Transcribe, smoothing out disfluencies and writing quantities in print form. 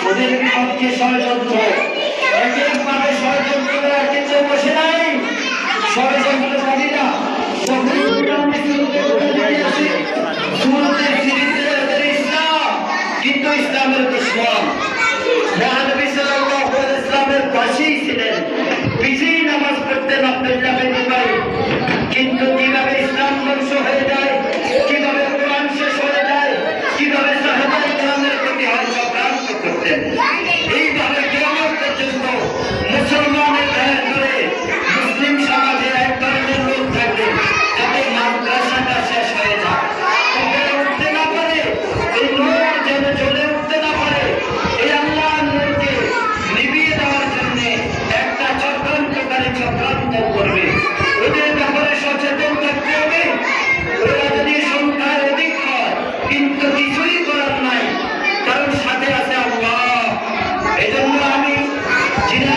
ওদের বিপক্ষে ষড়যন্ত্র, একইভাবে ষড়যন্ত্ররা কিন্তু বসে নাই। ষড়যন্ত্রকারীরা ইসলাম কিন্তু ইসলামের দুশমন। নবী সাল্লাল্লাহু আলাইহি ওয়াসাল্লামের পাশেই ছিলেন, পিছিয়ে নামাজ পড়তেন আব্দুল্লাহ বিন উবাই। কিন্তু কিভাবে ইসলাম ধ্বংস হয়ে যায়, কিভাবে কোরআন শেষ হয়ে যায়, কিভাবে সাহাবায়ে কেরামের প্রতি চক্রান্ত করতেন, এইভাবে কিয়ামত পর্যন্ত মুসলমানের গায়ে ধরে মুসলিম সমাজে এক ধরনের লোক থাকবে যাতে মাদ্রাসাটা শেষ হয়ে যায়, উঠতে না পারে, এই নূর যেন জ্বলে উঠতে না পারে, এই আল্লাহর নূরকে নিভিয়ে দেওয়ার জন্য একটা চক্রান্তকারী চক্রান্ত করবে। ওদের ব্যাপারে সচেতন থাকতে হবে। ওরা যদি সংখ্যায় অধিক হয় কিন্তু কিছুই করার নাই, কারণ সাথে আছে আল্লাহ। এই জন্য আমি যিনি